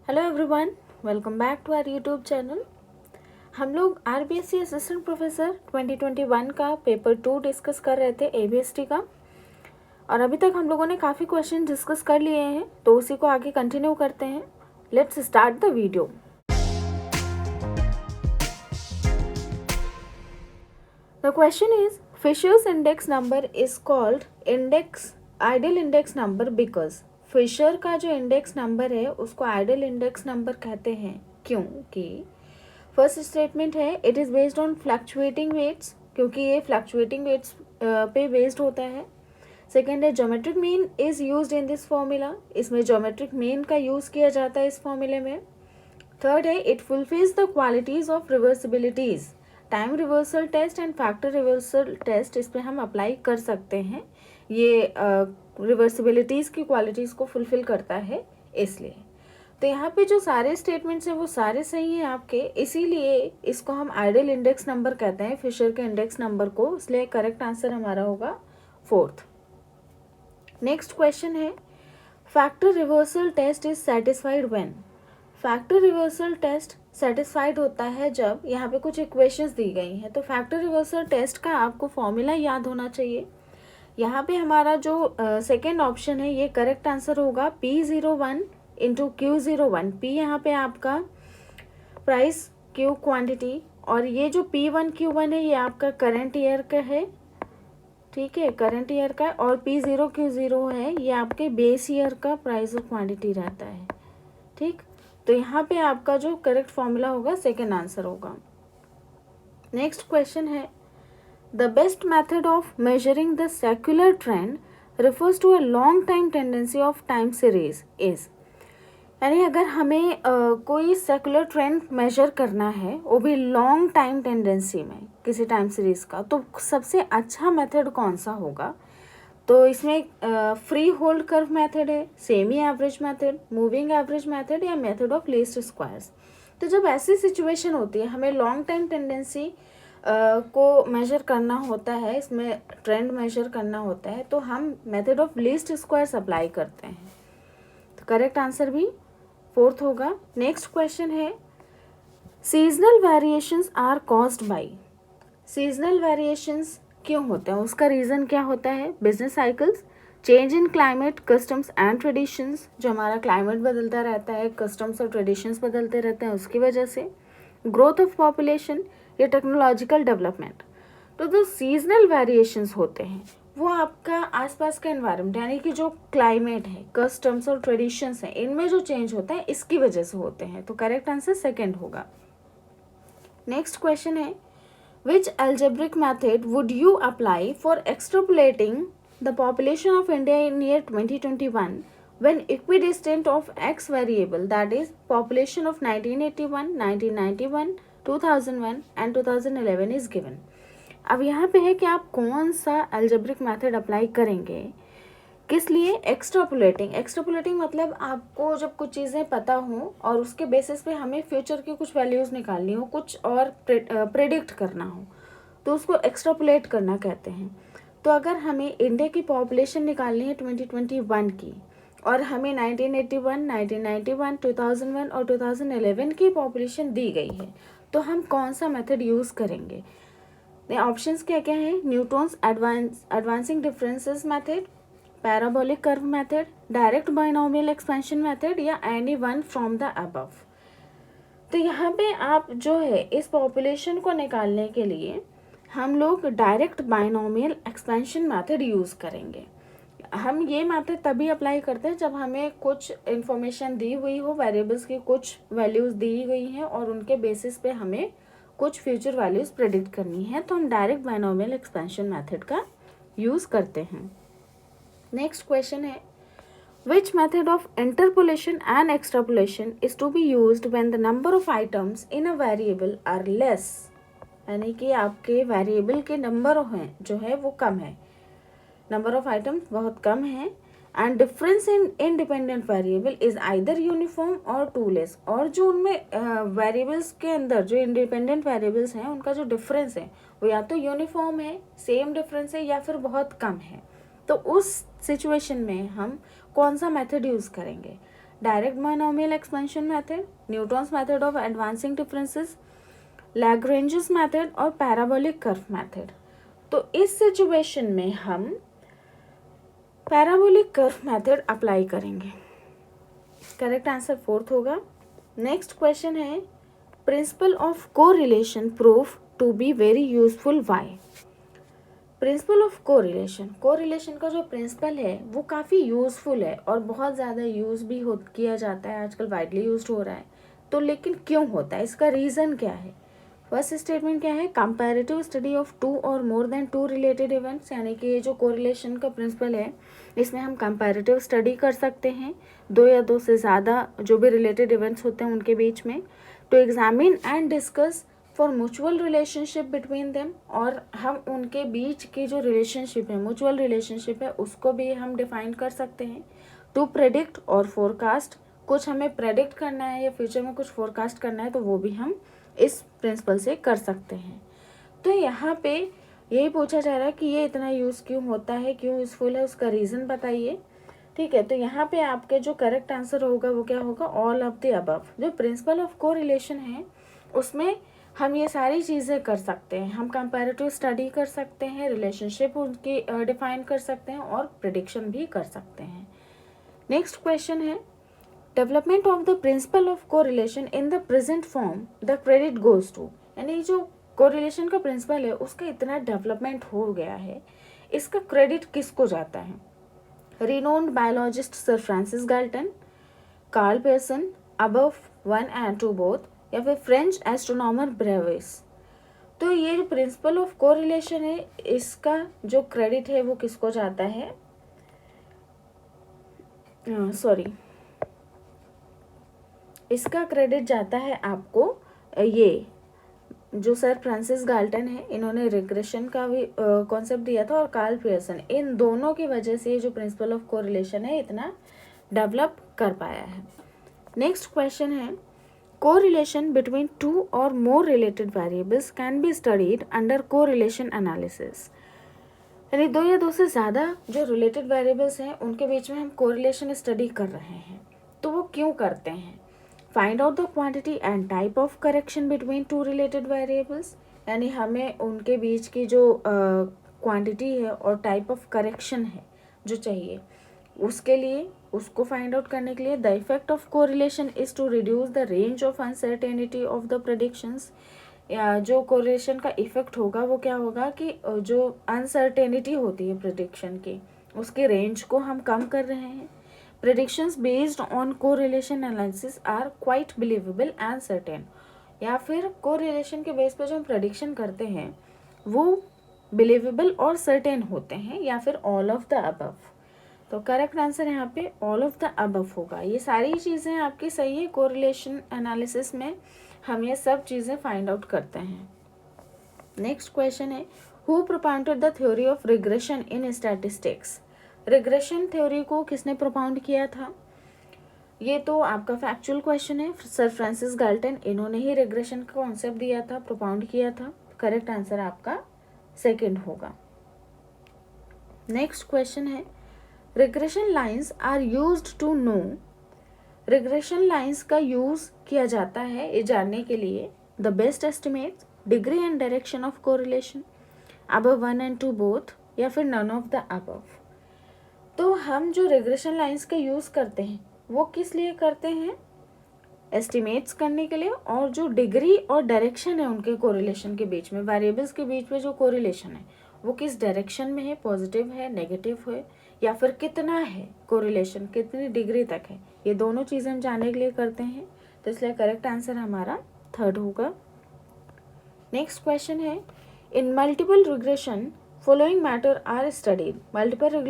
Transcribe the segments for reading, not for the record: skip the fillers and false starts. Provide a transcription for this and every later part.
Hello everyone, welcome back to our YouTube channel. हम लोग RBSC assistant professor 2021 का paper 2 discuss कर रहे थे एबीएसटी का, और अभी तक हम लोगों ने काफ़ी क्वेश्चन डिस्कस कर लिए हैं, तो उसी को आगे कंटिन्यू करते हैं। Let's start the video. The question is Fisher's index number is called ideal index number because Fisher का जो इंडेक्स नंबर है उसको आइडियल इंडेक्स नंबर कहते हैं क्योंकि फर्स्ट स्टेटमेंट है it is based on fluctuating weights, क्योंकि ये फ्लक्चुएटिंग वेट्स पे बेस्ड होता है। सेकेंड है geometric mean is used in this formula, इसमें ज्योमेट्रिक मीन का यूज़ किया जाता है इस फॉर्मूले में। थर्ड है it fulfils the qualities of reversibilities, time reversal test and factor reversal test इस पर हम अप्लाई कर सकते हैं। ये रिवर्सिबिलिटीज़ की क्वालिटीज़ को फुलफिल करता है इसलिए। तो यहाँ पे जो सारे स्टेटमेंट्स हैं वो सारे सही हैं आपके, इसीलिए इसको हम आइडियल इंडेक्स नंबर कहते हैं, फिशर के इंडेक्स नंबर को, इसलिए करेक्ट आंसर हमारा होगा 4th। नेक्स्ट क्वेश्चन है factor reversal test is satisfied when. Factor reversal test satisfied होता है जब यहाँ पे कुछ इक्वेशंस दी गई हैं। तो फैक्टर रिवर्सल टेस्ट का आपको फॉर्मूला याद होना चाहिए। यहाँ पे हमारा जो सेकेंड ऑप्शन है ये करेक्ट आंसर होगा P01 इंटू Q01। P यहाँ पे आपका प्राइस, Q क्वांटिटी, और ये जो P1 Q1 है ये आपका करंट ईयर का है, ठीक है, करंट ईयर का। और P0 Q0 है ये आपके बेस ईयर का प्राइस और क्वांटिटी रहता है, ठीक। तो यहाँ पे आपका जो करेक्ट फॉर्मूला होगा सेकेंड आंसर होगा। नेक्स्ट क्वेश्चन है The best method of measuring the secular trend refers to a long time tendency of time series is। यानी अगर हमें कोई सेकुलर ट्रेंड मेजर करना है वो भी लॉन्ग टाइम टेंडेंसी में किसी टाइम सीरीज़ का, तो सबसे अच्छा मेथड कौन सा होगा? तो इसमें फ्री होल्ड कर्व मेथड है, semi average method, moving average method या मेथड ऑफ लीस्ट स्क्वायर्स। तो जब ऐसी सिचुएशन होती है हमें लॉन्ग टाइम टेंडेंसी को मेजर करना होता है, इसमें ट्रेंड मेजर करना होता है, तो हम method of least squares apply करते हैं। तो करेक्ट आंसर भी 4th होगा। नेक्स्ट क्वेश्चन है seasonal variations are caused by. Seasonal variations क्यों होते हैं, उसका रीज़न क्या होता है? Business cycles, change in climate, customs and traditions, जो हमारा क्लाइमेट बदलता रहता है, कस्टम्स और ट्रेडिशंस बदलते रहते हैं उसकी वजह से, ग्रोथ ऑफ पॉपुलेशन या टेक्नोलॉजिकल डेवलपमेंट। तो जो सीजनल वेरिएशंस होते हैं वो आपका आसपास का एनवायरनमेंट यानी कि जो क्लाइमेट है, कस्टम्स और ट्रेडिशंस हैं, इनमें जो चेंज होता है इसकी वजह से होते हैं। तो करेक्ट आंसर सेकेंड होगा। नेक्स्ट क्वेश्चन है विच algebraic method would you apply for extrapolating the population of India in year 2021 when equidistant of x variable, that is population of 1981, 1991, 2001 and 2011 is given। अब यहाँ पे है कि आप कौन सा algebraic method अप्लाई करेंगे, किस लिए? एक्स्ट्रापोलेटिंग मतलब आपको जब कुछ चीज़ें पता हों और उसके बेसिस पे हमें फ्यूचर की कुछ वैल्यूज़ निकालनी हो, कुछ और प्रेडिक्ट करना हो, तो उसको एक्स्ट्रापोलेट करना कहते हैं। तो अगर हमें इंडिया की पॉपुलेशन निकालनी है 2021 की और हमें 1981, 1991, 2001 और 2011 की पॉपुलेशन दी गई है, तो हम कौन सा मेथड यूज़ करेंगे? ऑप्शंस क्या क्या हैं? Newton's advancing differences method, parabolic curve method, direct binomial expansion method या any one from the above. तो यहाँ पे आप जो है इस पॉपुलेशन को निकालने के लिए हम लोग direct binomial expansion method use करेंगे। हम ये मेथड तभी अप्लाई करते हैं जब हमें कुछ इन्फॉर्मेशन दी हुई हो, वेरिएबल्स की कुछ वैल्यूज़ दी गई हैं और उनके बेसिस पे हमें कुछ फ्यूचर वैल्यूज़ प्रेडिक्ट करनी है, तो हम डायरेक्ट बाइनोमियल एक्सपेंशन मेथड का यूज़ करते हैं। नेक्स्ट क्वेश्चन है which method of interpolation and extrapolation is to be used when the number of items in a variable are less, यानी कि आपके वेरिएबल के नंबर हैं जो है वो कम है, नंबर ऑफ आइटम्स बहुत कम है, and difference in independent variable is either uniform और टू लेस, और जो उनमें वेरिएबल्स के अंदर जो इंडिपेंडेंट वेरिएबल्स हैं उनका जो डिफरेंस है वो या तो यूनिफॉर्म है, सेम डिफरेंस है, या फिर बहुत कम है। तो उस सिचुएशन में हम कौन सा मेथड यूज़ करेंगे? Direct binomial expansion method, Newton's method of advancing differences, Lagrange's method और पैराबोलिक कर्व मेथड। तो इस सिचुएशन में हम पैराबोलिक कर्व मेथड अप्लाई करेंगे। करेक्ट आंसर 4th होगा। नेक्स्ट क्वेश्चन है, principle of correlation proof to be very useful why. Principle of correlation, correlation का जो प्रिंसिपल है वो काफ़ी यूज़फुल है और बहुत ज़्यादा यूज़ भी किया जाता है, आजकल वाइडली यूज्ड हो रहा है। तो लेकिन क्यों होता है, इसका रीज़न क्या है? फर्स्ट स्टेटमेंट क्या है, कंपैरेटिव स्टडी ऑफ 2 और मोर देन 2 रिलेटेड इवेंट्स, यानी कि ये जो कोरिलेशन का प्रिंसिपल है इसमें हम कंपैरेटिव स्टडी कर सकते हैं 2 या 2 से ज़्यादा जो भी रिलेटेड इवेंट्स होते हैं उनके बीच में, to examine and discuss for mutual relationship between them, और हम उनके बीच की जो रिलेशनशिप है, म्यूचुअल रिलेशनशिप है, उसको भी हम डिफाइन कर सकते हैं। टू प्रेडिक्ट और फोरकास्ट, कुछ हमें प्रेडिक्ट करना है या फ्यूचर में कुछ फोरकास्ट करना है तो वो भी हम इस प्रिंसिपल से कर सकते हैं। तो यहाँ पे यही पूछा जा रहा है कि ये इतना यूज़ क्यों होता है, क्यों यूज़फुल है, उसका रीज़न बताइए। ठीक है, तो यहाँ पे आपके जो करेक्ट आंसर होगा वो क्या होगा, ऑल ऑफ द अबव। जो प्रिंसिपल ऑफ कोरिलेशन है उसमें हम ये सारी चीज़ें कर सकते हैं, हम कंपैरेटिव स्टडी कर सकते हैं, रिलेशनशिप उनकी डिफाइन कर सकते हैं और प्रिडिक्शन भी कर सकते हैं। नेक्स्ट क्वेश्चन है, development of the principle of correlation in the present form the credit goes to, यानी जो कोरिलेशन का प्रिंसिपल है उसका इतना डेवलपमेंट हो गया है, इसका क्रेडिट किसको जाता है? Renowned biologist sir Francis Galton, Karl Pearson, above 1 and 2 both, या फिर फ्रेंच एस्ट्रोनॉमर ब्रेविस। तो ये जो प्रिंसिपल ऑफ कोरिलेशन है इसका जो क्रेडिट है वो किसको जाता है? इसका क्रेडिट जाता है आपको, ये जो सर फ्रांसिस गाल्टन है इन्होंने रिग्रेशन का भी कॉन्सेप्ट दिया था, और कार्ल पियर्सन, इन दोनों की वजह से जो प्रिंसिपल ऑफ कोरिलेशन है इतना डेवलप कर पाया है। नेक्स्ट क्वेश्चन है, कोरिलेशन बिटवीन 2 और more related variables can be studied under correlation analysis, यानी 2 या 2 से ज़्यादा जो रिलेटेड वेरिएबल्स हैं उनके बीच में हम कोरिलेशन स्टडी कर रहे हैं, तो वो क्यों करते हैं? Find out the quantity and type of correction between 2 related variables, यानी हमें उनके बीच की जो क्वांटिटी है और टाइप ऑफ करेक्शन है जो चाहिए उसके लिए, उसको फाइंड आउट करने के लिए। The effect of correlation is to reduce the range of uncertainty of the predictions, या जो कोरिलेशन का इफेक्ट होगा वो क्या होगा कि जो अनसर्टेनिटी होती है प्रेडिक्शन की उसके रेंज को हम कम कर रहे हैं। Predictions based on correlation analysis are quite believable and certain, या फिर कोरिलेशन के बेस पे जो हम प्रेडिक्शन करते हैं वो बिलीवेबल और सर्टेन होते हैं, या फिर ऑल ऑफ द अबव। तो करेक्ट आंसर यहाँ पे ऑल ऑफ द अबव होगा। ये सारी चीज़ें आपकी सही है, कोरिलेशन एनालिसिस में हम ये सब चीज़ें फाइंड आउट करते हैं। नेक्स्ट क्वेश्चन है, who propounded the theory of regression in statistics. Regression theory को किसने प्रोपाउंड किया था? ये तो आपका फैक्चुअल क्वेश्चन है, सर फ्रांसिस गाल्टन, इन्होंने ही रिग्रेशन का कॉन्सेप्ट दिया था, प्रोपाउंड किया था। करेक्ट आंसर आपका 2nd होगा। नेक्स्ट क्वेश्चन है, regression lines are used to know, regression lines का यूज किया जाता है ये जानने के लिए the best estimate, degree and direction of correlation, above 1 and 2 both, या फिर नन ऑफ द अबव। तो हम जो रिग्रेशन लाइंस का यूज़ करते हैं वो किस लिए करते हैं? एस्टिमेट्स करने के लिए, और जो डिग्री और डायरेक्शन है उनके कोरिलेशन के बीच में, वेरिएबल्स के बीच में जो कोरिलेशन है वो किस डायरेक्शन में है, पॉजिटिव है, नेगेटिव है, या फिर कितना है कोरिलेशन, कितनी डिग्री तक है, ये दोनों चीज़ें हम जानने के लिए करते हैं। तो इसलिए करेक्ट आंसर हमारा 3rd होगा। नेक्स्ट क्वेश्चन है, in multiple regression following matter are studied. Multiple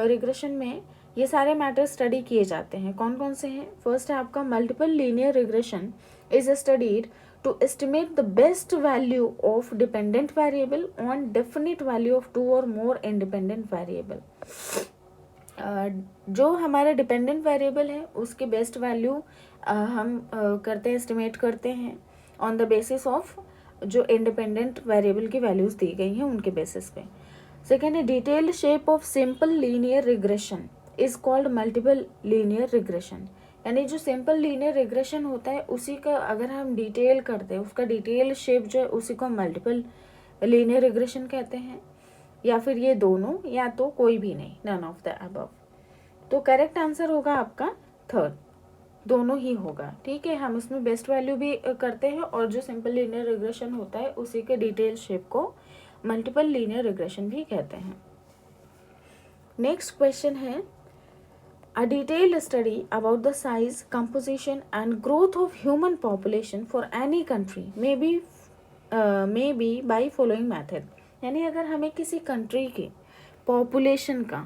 regression में ये सारे मैटर स्टडी किए जाते हैं, कौन कौन से हैं? फर्स्ट है आपका multiple linear regression is studied to estimate the best value of dependent variable on definite value of 2 और मोर इंडिपेंडेंट वेरिएबल। जो हमारे डिपेंडेंट वेरिएबल है उसकी बेस्ट वैल्यू हम करते हैं, एस्टिमेट करते हैं ऑन द बेसिस ऑफ जो इंडिपेंडेंट वेरिएबल की वैल्यूज़ दी गई हैं उनके बेसिस पे। सेकेंड है detailed shape of simple linear regression is called multiple linear regression, यानी जो सिंपल लीनियर रिग्रेशन होता है उसी का अगर हम डिटेल करते हैं, उसका डिटेल शेप जो है उसी को मल्टीपल लीनियर रिग्रेशन कहते हैं, या फिर ये दोनों, या तो कोई भी नहीं, नन ऑफ द अबव। तो करेक्ट आंसर होगा आपका थर्ड, दोनों ही होगा। ठीक है, हम इसमें बेस्ट वैल्यू भी करते हैं और जो सिंपल लीनियर रिग्रेशन होता है उसी के डिटेल शेप को मल्टीपल लीनियर रिग्रेशन भी कहते हैं। नेक्स्ट क्वेश्चन है, a detailed study about the size, composition and growth of human population for any country may be by following method। यानी अगर हमें किसी कंट्री के पॉपुलेशन का,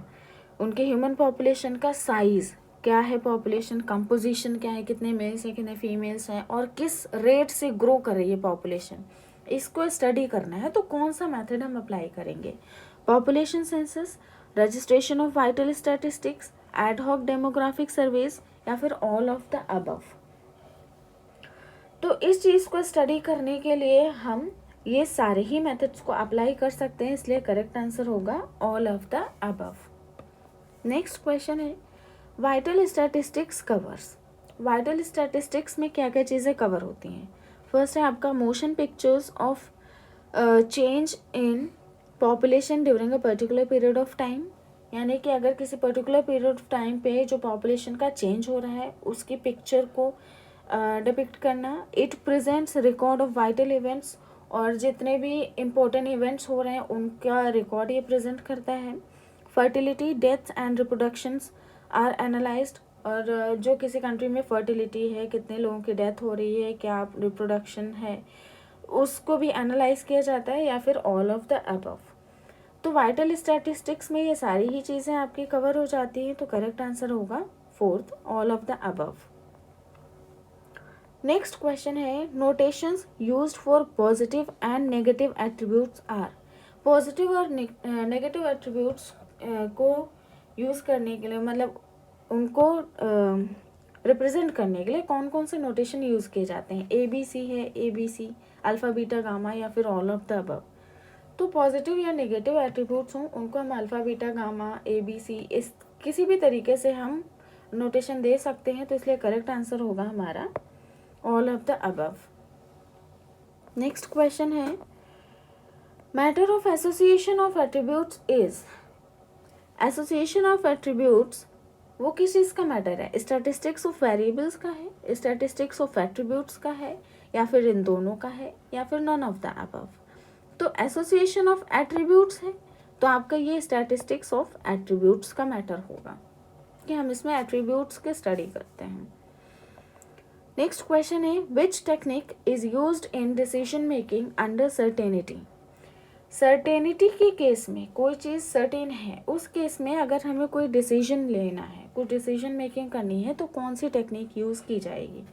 उनके ह्यूमन पॉपुलेशन का साइज क्या है, पॉपुलेशन कंपोजिशन क्या है, कितने मेल्स हैं कितने फीमेल्स हैं और किस रेट से ग्रो कर रही है पॉपुलेशन, इसको स्टडी करना है तो कौन सा मेथड हम अप्लाई करेंगे? Population census, registration of vital statistics, ad hoc demographic surveys, या फिर ऑल ऑफ द अबव। तो इस चीज़ को स्टडी करने के लिए हम ये सारे ही मेथड्स को अप्लाई कर सकते हैं, इसलिए करेक्ट आंसर होगा all of the above. Next question है, vital statistics covers. Vital statistics में क्या क्या चीज़ें कवर होती हैं? फर्स्ट है आपका motion pictures of change in population during a particular period of time. यानी कि अगर किसी पर्टिकुलर पीरियड ऑफ टाइम पे जो पॉपुलेशन का चेंज हो रहा है उसकी पिक्चर को डिपिक्ट करना। It presents record of vital events, और जितने भी इम्पोर्टेंट इवेंट्स हो रहे हैं उनका रिकॉर्ड ये प्रेजेंट करता है। Fertility, deaths and reproductions are analysed, और जो किसी कंट्री में फर्टिलिटी है, कितने लोगों की डेथ हो रही है, क्या रिप्रोडक्शन है, उसको भी एनालाइज किया जाता है, या फिर ऑल ऑफ द अबव। तो वाइटल स्टैटिस्टिक्स में ये सारी ही चीज़ें आपकी कवर हो जाती हैं, तो करेक्ट आंसर होगा fourth, all of the above. Next question है, notations used for positive and negative attributes are. Positive और नेगेटिव एट्रीब्यूट्स को यूज़ करने के लिए, मतलब उनको रिप्रेजेंट करने के लिए कौन कौन से नोटेशन यूज़ किए जाते हैं? ABC है, ABC, अल्फ़ा बीटा गामा, या फिर ऑल ऑफ द अबव। तो पॉजिटिव या नेगेटिव एट्रीब्यूट्स हों उनको हम अल्फ़ा बीटा गामा ABC इस किसी भी तरीके से हम नोटेशन दे सकते हैं, तो इसलिए करेक्ट आंसर होगा हमारा all of the above. Next question है, matter of association of attributes is. Association of attributes वो किस चीज़ का मैटर है? स्टैटिस्टिक्स ऑफ वेरिएबल्स का है, स्टैटिस्टिक्स ऑफ एट्रीब्यूट्स का है, या फिर इन दोनों का है, या फिर नन ऑफ द अबव। तो एसोसिएशन ऑफ एट्रीब्यूट्स है तो आपका ये स्टैटिस्टिक्स ऑफ एट्रीब्यूट्स का मैटर होगा कि हम इसमें एट्रीब्यूट्स के स्टडी करते हैं। नेक्स्ट क्वेश्चन है, which technique is used in decision making under certainty. Certainty के केस में कोई चीज़ सर्टेन है, उस केस में अगर हमें कोई डिसीजन लेना है, कोई डिसीजन मेकिंग करनी है, तो कौन सी टेक्निक यूज़ की जाएगी?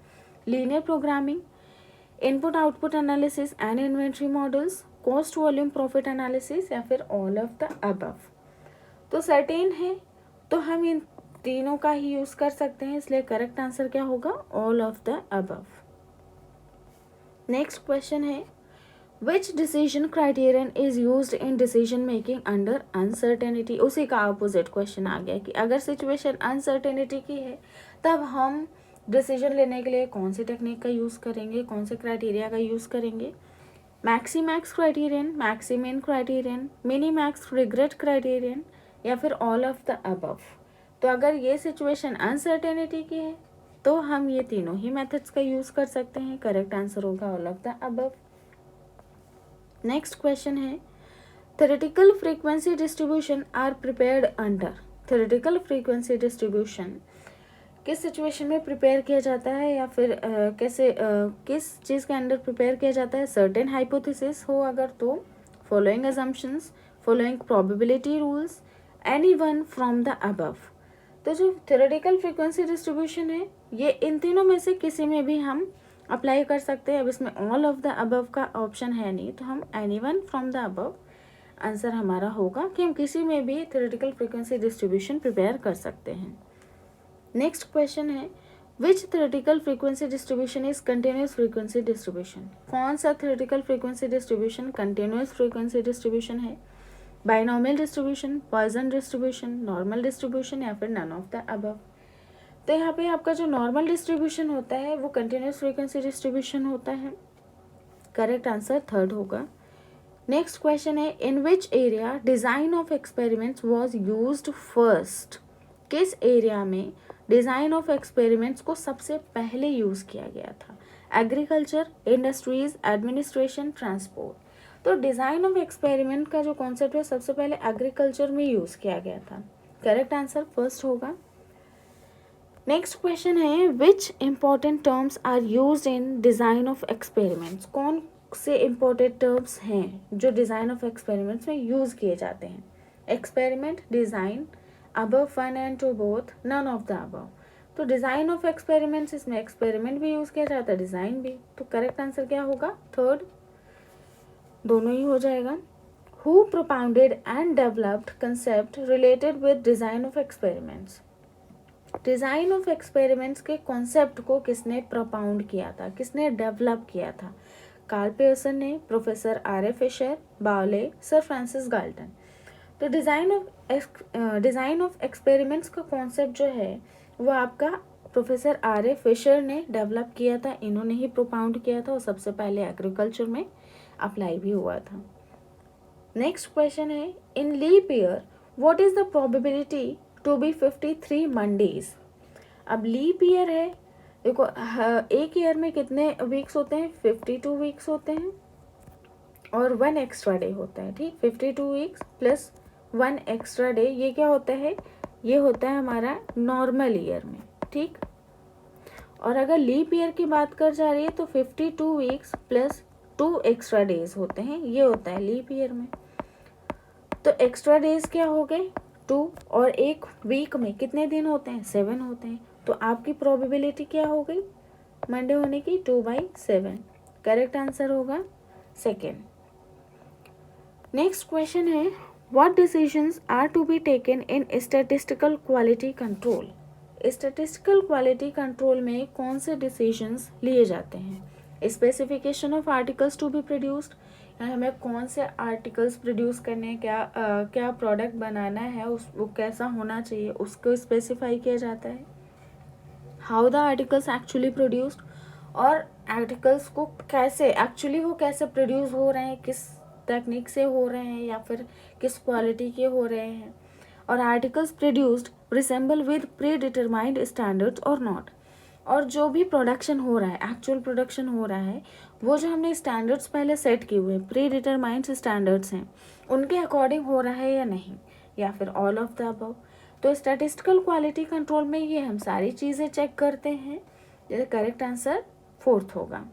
Linear programming, input output analysis and inventory models, cost volume profit analysis, या फिर ऑल ऑफ द अबव। तो सर्टेन है तो हम इन तीनों का ही यूज़ कर सकते हैं, इसलिए करेक्ट आंसर क्या होगा? All of the above. Next question है, which decision criterion is used in decision making under uncertainty. उसी का अपोजिट क्वेश्चन आ गया कि अगर सिचुएशन अनसर्टेनिटी की है तब हम डिसीजन लेने के लिए कौन सी टेक्निक का यूज़ करेंगे, कौन से क्राइटेरिया का यूज़ करेंगे? Maximax criterion, maximin criterion, mini max regret criterion, या फिर ऑल ऑफ द अबव। तो अगर ये सिचुएशन अनसर्टेनिटी की है तो हम ये तीनों ही मेथड्स का यूज़ कर सकते हैं, करेक्ट आंसर होगा all of the above. Next question है, theoretical frequency distribution are prepared under. Theoretical frequency distribution किस सिचुएशन में प्रिपेयर किया जाता है, या फिर किस चीज़ के अंडर प्रिपेयर किया जाता है? सर्टेन हाइपोथेसिस हो अगर तो following assumptions, following probability rules, any one from the above. तो जो थ्योरेटिकल फ्रीक्वेंसी डिस्ट्रीब्यूशन है ये इन तीनों में से किसी में भी हम अप्लाई कर सकते हैं। अब इसमें ऑल ऑफ द अबव का ऑप्शन है नहीं, तो हम any one from the above answer हमारा होगा कि हम किसी में भी थ्योरेटिकल फ्रीक्वेंसी डिस्ट्रीब्यूशन प्रिपेयर कर सकते हैं। नेक्स्ट क्वेश्चन है, which theoretical frequency distribution is continuous frequency distribution. कौन सा theoretical frequency distribution continuous frequency distribution है? Binomial distribution, Poisson distribution, normal distribution, या फिर नन ऑफ द अबव। तो यहाँ पे आपका जो नॉर्मल डिस्ट्रीब्यूशन होता है वो कंटिन्यूस फ्रीक्वेंसी डिस्ट्रीब्यूशन होता है। करेक्ट आंसर थर्ड होगा। नेक्स्ट क्वेश्चन है, in which area design of experiments was used first. किस एरिया में डिज़ाइन ऑफ एक्सपेरिमेंट्स को सबसे पहले यूज़ किया गया था? Agriculture, industries, administration, transport. तो डिज़ाइन ऑफ एक्सपेरिमेंट का जो कॉन्सेप्ट है सबसे पहले एग्रीकल्चर में यूज़ किया गया था। करेक्ट आंसर फर्स्ट होगा। नेक्स्ट क्वेश्चन है, which important terms are used in design of experiments. कौन से इम्पोर्टेंट टर्म्स हैं जो डिज़ाइन ऑफ एक्सपेरिमेंट्स में यूज़ किए जाते हैं? Experiment, design, above one and two both, none of the above. तो डिज़ाइन ऑफ एक्सपेरिमेंट्स, इसमें एक्सपेरिमेंट भी यूज़ किया जाता है, डिज़ाइन भी। तो करेक्ट आंसर क्या होगा? थर्ड, दोनों ही हो जाएगा। Who propounded and developed concept related with design of experiments. Design of experiments के कॉन्सेप्ट को किसने प्रोपाउंड किया था, किसने डेवलप किया था? कार्ल पियर्सन ने, प्रोफेसर आर ए फिशर, बाउले, सर फ्रांसिस गाल्टन। तो डिज़ाइन ऑफ एक्सपेरिमेंट्स का कॉन्सेप्ट जो है वो आपका प्रोफेसर आर ए फिशर ने डेवलप किया था, इन्होंने ही प्रोपाउंड किया था और सबसे पहले एग्रीकल्चर में अप्लाई भी हुआ था। नेक्स्ट क्वेश्चन है, in leap year what is the probability to be 53 Mondays. अब लीप ईयर है, देखो एक ईयर में कितने वीक्स होते हैं? 52 वीक्स होते हैं और 1 एक्स्ट्रा डे होता है। ठीक, 52 वीक्स प्लस 1 एक्स्ट्रा डे, ये क्या होता है? ये होता है हमारा नॉर्मल ईयर में। ठीक, और अगर लीप ईयर की बात कर जा रही है तो 52 वीक्स प्लस 2 एक्स्ट्रा डेज होते हैं, ये होता है लीप ईयर में। तो एक्स्ट्रा डेज क्या हो गए? 2, और एक वीक में कितने दिन होते हैं? 7 होते हैं। तो आपकी प्रोबेबिलिटी क्या हो गई मंडे होने की? 2/7। करेक्ट आंसर होगा सेकेंड। नेक्स्ट क्वेश्चन है, what decisions are to be taken in statistical quality control. Statistical quality control में कौन से डिसीजंस लिए जाते हैं? Specification of articles to be produced, हमें कौन से आर्टिकल्स प्रोड्यूस करने हैं, क्या प्रोडक्ट बनाना है, वो कैसा होना चाहिए, उसको स्पेसिफाई किया जाता है। How the articles actually produced, और आर्टिकल्स को कैसे एक्चुअली वो कैसे प्रोड्यूस हो रहे हैं, किस टेक्निक से हो रहे हैं या फिर किस क्वालिटी के हो रहे हैं। और articles produced resemble with pre determined standards और नॉट, और जो भी प्रोडक्शन हो रहा है, एक्चुअल प्रोडक्शन हो रहा है, वो जो हमने स्टैंडर्ड्स पहले सेट किए हुए प्री डिटरमाइंड स्टैंडर्ड्स हैं, उनके अकॉर्डिंग हो रहा है या नहीं, या फिर ऑल ऑफ द अबव। तो स्टैटिस्टिकल क्वालिटी कंट्रोल में ये हम सारी चीज़ें चेक करते हैं। जैसे करेक्ट आंसर फोर्थ होगा।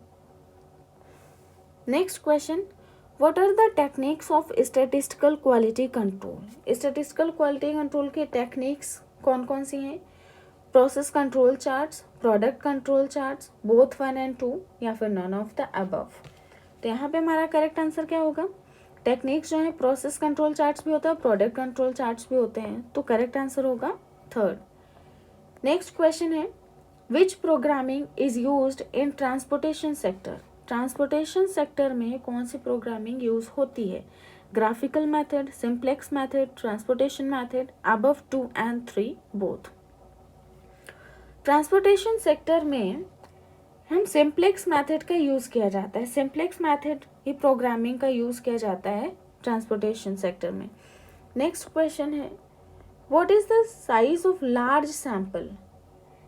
Next question, what are the techniques of statistical quality control. Statistical quality control के टेक्निक्स कौन कौन सी हैं? Process control charts, product control charts, both 1 and 2, या फिर नन ऑफ द अबव। तो यहाँ पे हमारा करेक्ट आंसर क्या होगा? टेक्निक्स जो है प्रोसेस कंट्रोल चार्ट्स भी होता है, प्रोडक्ट कंट्रोल चार्ट्स भी होते हैं, तो करेक्ट आंसर होगा थर्ड। नेक्स्ट क्वेश्चन है, विच programming is used in transportation sector. Transportation sector में कौन सी प्रोग्रामिंग यूज होती है? Graphical method, simplex method, transportation method, above 2 and 3 both. Transportation sector में हम सिंप्लेक्स मेथड का यूज़ किया जाता है। सिंप्लेक्स मेथड ही प्रोग्रामिंग का यूज़ किया जाता है ट्रांसपोर्टेशन सेक्टर में। नेक्स्ट क्वेश्चन है, what is the size of large sample.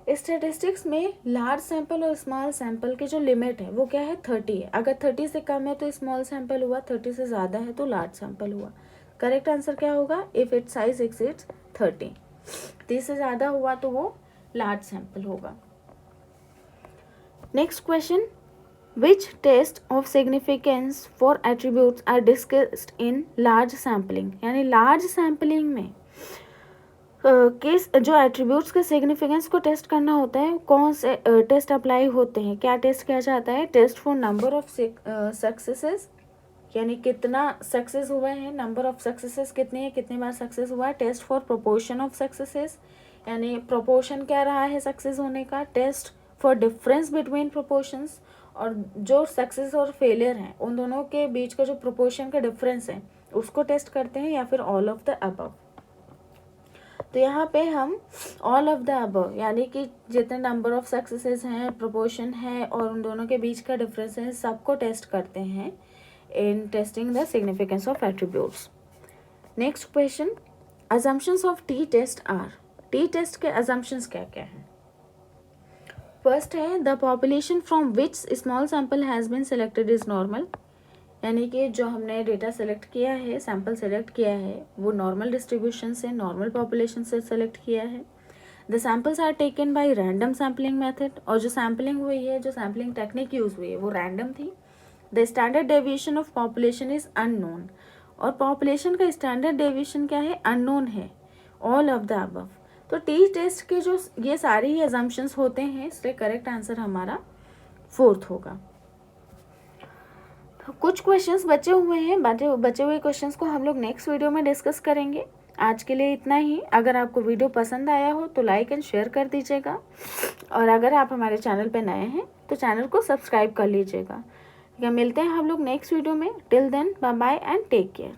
Statistics में लार्ज सैंपल और स्मॉल सैंपल की जो लिमिट है वो क्या है? 30 है। अगर 30 से कम है तो स्मॉल सैंपल हुआ, 30 से ज़्यादा है तो लार्ज सैंपल हुआ। करेक्ट आंसर क्या होगा? इफ़ इट साइज एक्सीड्स 30, 30 से ज़्यादा हुआ तो वो लार्ज सैंपल होगा। Next question, which test of significance for attributes are discussed in large sampling. यानी लार्ज सैम्पलिंग में किस जो एट्रीब्यूट्स के सिग्निफिकेंस को टेस्ट करना होता है, कौन से टेस्ट अप्लाई होते हैं, क्या टेस्ट किया जाता है? Test for number of successes, यानी कितना सक्सेस हुए हैं, नंबर ऑफ सक्सेसेस कितने हैं, कितनी बार सक्सेस हुआ है। Test for proportion of successes, यानी प्रोपोर्शन क्या रहा है सक्सेस होने का। Test for difference between proportions, और जो सक्सेस और फेलियर हैं उन दोनों के बीच का जो प्रोपोर्शन का डिफरेंस है उसको टेस्ट करते हैं, या फिर ऑल ऑफ द अबव। तो यहाँ पे हम ऑल ऑफ द अबव यानी कि जितने नंबर ऑफ सक्सेसेस हैं, प्रोपोर्शन है और उन दोनों के बीच का डिफरेंस है, सबको टेस्ट करते हैं in testing the significance of attributes. Next question, assumptions of T test are. T test के assumptions क्या क्या हैं? फर्स्ट है the population from which small sample has been selected is normal, यानी कि जो हमने डेटा सेलेक्ट किया है, सैम्पल सेलेक्ट किया है, वो नॉर्मल डिस्ट्रीब्यूशन से, नॉर्मल पॉपुलेशन से सेलेक्ट किया है। The samples are taken by random sampling method, और जो सैम्पलिंग हुई है, जो सैम्पलिंग टेक्निक यूज़ हुई है वो रैंडम थी। The standard deviation of population is unknown, और पॉपुलेशन का स्टैंडर्ड डेविएशन क्या है? अननोन है। All of the above. तो टी टेस्ट के जो ये सारे ही अजम्पशंस होते हैं, इसलिए करेक्ट आंसर हमारा 4th होगा। तो कुछ क्वेश्चंस बचे हुए हैं, बचे हुए क्वेश्चंस को हम लोग नेक्स्ट वीडियो में डिस्कस करेंगे। आज के लिए इतना ही। अगर आपको वीडियो पसंद आया हो तो लाइक एंड शेयर कर दीजिएगा, और अगर आप हमारे चैनल पर नए हैं तो चैनल को सब्सक्राइब कर लीजिएगा। मिलते हैं हम लोग नेक्स्ट वीडियो में। Till then bye bye and take care.